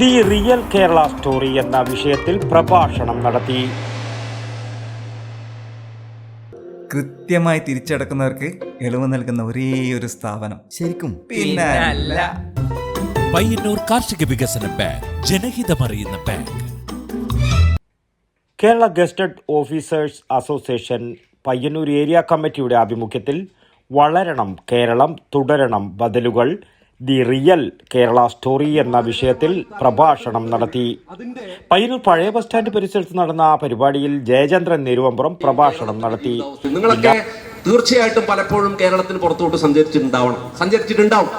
The real Kerala story എന്ന വിഷയത്തിൽ പ്രഭാഷണം നടത്തി. കൃത്യമായി തിരിച്ചടക്കുന്നവർക്ക് ഇളവ് നൽകുന്ന ഒരേ ഒരു സ്ഥാപനം ശരിക്കും പിന്നെ അല്ല. പയ്യന്നൂർ കാർഷിക വികസന ബാങ്ക്, ജനഹിതമറിയുന്ന bank. Kerala gazetted officers association Payyanur area കമ്മിറ്റിയുടെ ആഭിമുഖ്യത്തിൽ വളരണം കേരളം തുടരണം ബദലുകൾ ദി റിയൽ കേരള സ്റ്റോറി എന്ന വിഷയത്തിൽ പ്രഭാഷണം നടത്തി. പയ്യന്നൂർ പഴയ ബസ് സ്റ്റാൻഡ് പരിസരത്ത് നടന്ന പരിപാടിയിൽ ജയചന്ദ്രൻ നെരുവമ്പുറം പ്രഭാഷണം നടത്തി. നിങ്ങളൊക്കെ തീർച്ചയായിട്ടും പലപ്പോഴും കേരളത്തിന് പുറത്തോട്ട് സഞ്ചരിച്ചിട്ടുണ്ടാവും.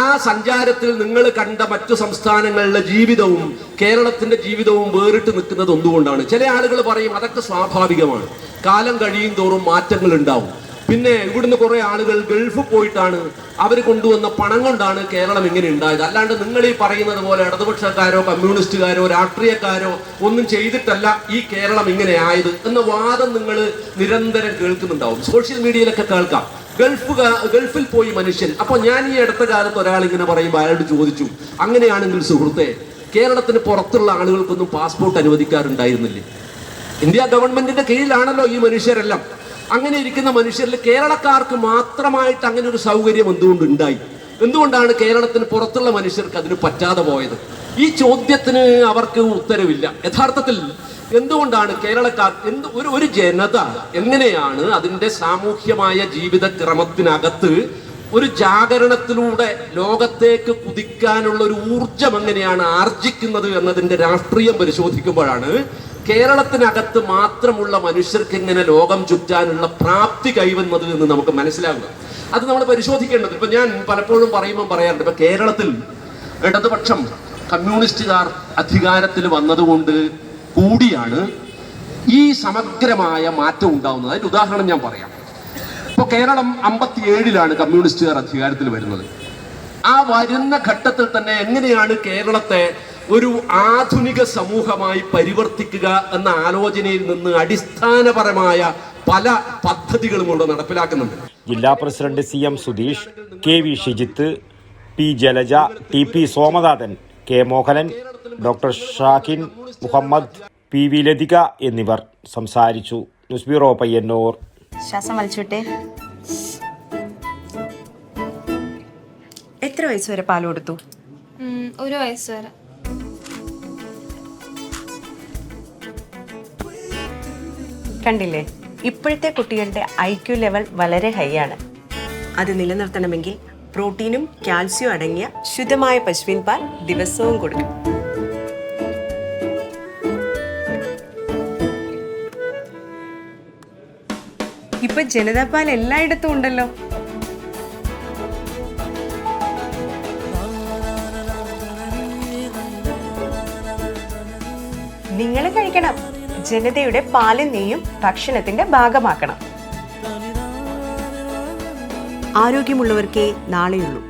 ആ സഞ്ചാരത്തിൽ നിങ്ങൾ കണ്ട മറ്റു സംസ്ഥാനങ്ങളിലെ ജീവിതവും കേരളത്തിന്റെ ജീവിതവും വേറിട്ട് നിൽക്കുന്നത് എന്തുകൊണ്ടാണ്? ചില ആളുകൾ പറയും അതൊക്കെ സ്വാഭാവികമാണ്, കാലം കഴിയും തോറും മാറ്റങ്ങൾ ഉണ്ടാവും. പിന്നെ ഇവിടുന്ന് കുറെ ആളുകൾ ഗൾഫിൽ പോയിട്ടാണ് അവർ കൊണ്ടുവന്ന പണം കൊണ്ടാണ് കേരളം ഇങ്ങനെ ഉണ്ടായത്. അല്ലാണ്ട് നിങ്ങൾ ഈ പറയുന്നത് പോലെ ഇടതുപക്ഷക്കാരോ കമ്മ്യൂണിസ്റ്റുകാരോ രാഷ്ട്രീയക്കാരോ ഒന്നും ചെയ്തിട്ടല്ല ഈ കേരളം ഇങ്ങനെ ആയത് എന്ന വാദം നിങ്ങൾ നിരന്തരം കേൾക്കുന്നുണ്ടാവും. സോഷ്യൽ മീഡിയയിലൊക്കെ കേൾക്കാം. ഗൾഫിൽ പോയി മനുഷ്യൻ. അപ്പൊ ഞാൻ ഈ അടുത്ത കാലത്ത് ഒരാൾ ഇങ്ങനെ പറയുമ്പോൾ അയാളോട് ചോദിച്ചു, അങ്ങനെയാണെങ്കിൽ സുഹൃത്തെ, കേരളത്തിന് പുറത്തുള്ള ആളുകൾക്കൊന്നും പാസ്പോർട്ട് അനുവദിക്കാറുണ്ടായിരുന്നില്ലേ? ഇന്ത്യ ഗവൺമെന്റിന്റെ കീഴിലാണല്ലോ ഈ മനുഷ്യരെല്ലാം. അങ്ങനെ ഇരിക്കുന്ന മനുഷ്യരിൽ കേരളക്കാർക്ക് മാത്രമായിട്ട് അങ്ങനെ ഒരു സൗകര്യം എന്തുകൊണ്ടുണ്ടായി? എന്തുകൊണ്ടാണ് കേരളത്തിന് പുറത്തുള്ള മനുഷ്യർക്ക് അതിന് പറ്റാതെ പോയത്? ഈ ചോദ്യത്തിന് അവർക്ക് ഉത്തരവില്ല. യഥാർത്ഥത്തിൽ എന്തുകൊണ്ടാണ് കേരളക്കാർ ഒരു ജനത എങ്ങനെയാണ് അതിൻ്റെ സാമൂഹ്യമായ ജീവിതക്രമത്തിനകത്ത് ഒരു ജാഗരണത്തിലൂടെ ലോകത്തേക്ക് കുതിക്കാനുള്ള ഒരു ഊർജം എങ്ങനെയാണ് ആർജിക്കുന്നത് എന്നതിൻ്റെ രാഷ്ട്രീയം പരിശോധിക്കുമ്പോഴാണ് കേരളത്തിനകത്ത് മാത്രമുള്ള മനുഷ്യർക്ക് ഇങ്ങനെ ലോകം ചുറ്റാനുള്ള പ്രാപ്തി കൈവന്നത് എന്ന് നമുക്ക് മനസ്സിലാകുക. അത് നമ്മൾ പരിശോധിക്കേണ്ടത്. ഇപ്പൊ ഞാൻ പലപ്പോഴും പറയാറുണ്ട്, ഇപ്പൊ കേരളത്തിൽ ഇടതുപക്ഷം കമ്മ്യൂണിസ്റ്റുകാർ അധികാരത്തിൽ വന്നതുകൊണ്ട് കൂടിയാണ് ഈ സമഗ്രമായ മാറ്റം ഉണ്ടാവുന്നത്. അതിന്റെ ഉദാഹരണം ഞാൻ പറയാം. ഇപ്പൊ കേരളം 57-ലാണ് കമ്മ്യൂണിസ്റ്റുകാർ അധികാരത്തിൽ വരുന്നത്. ആ വരുന്ന ഘട്ടത്തിൽ തന്നെ എങ്ങനെയാണ് കേരളത്തെ ഒരു ആധുനിക സമൂഹമായി പരിവർത്തിക്കുക എന്ന ആലോചനയിൽ നിന്ന് അടിസ്ഥാനപരമായ പല പദ്ധതികളും കൊണ്ട് നടപ്പിലാക്കുന്നുണ്ട്. ജില്ലാ president CM Sudheesh, KV Shijith, P Jalaja, TP Somanathan, K Mohanan, doctor Shahin Muhammad, PV Lathika എന്നിവർ സംസാരിച്ചു. News bureau Payyanur. ശ്വാസം വലിച്ചുവിട്ടെ. എത്ര വയസ്സ് വരെ പാൽ കൊടുത്തു? 1 വയസ്സ് വരെ. കണ്ടില്ലേ, ഇപ്പോഴത്തെ കുട്ടികളുടെ IQ ലെവൽ വളരെ ഹൈ ആണ്. അത് നിലനിർത്തണമെങ്കിൽ പ്രോട്ടീനും കാൽസ്യവും അടങ്ങിയ ശുദ്ധമായ പശുവിൻ പാൽ ദിവസവും കൊടുക്കും. ഇപ്പൊ ജനതാ പാൽ എല്ലായിടത്തും ഉണ്ടല്ലോ. നിങ്ങൾ കഴിക്കണം. ജനതയുടെ പാലും നെയ്യും ഭക്ഷണത്തിന്റെ ഭാഗമാക്കണം. ആരോഗ്യമുള്ളവർക്കേ നാളെയുള്ളൂ.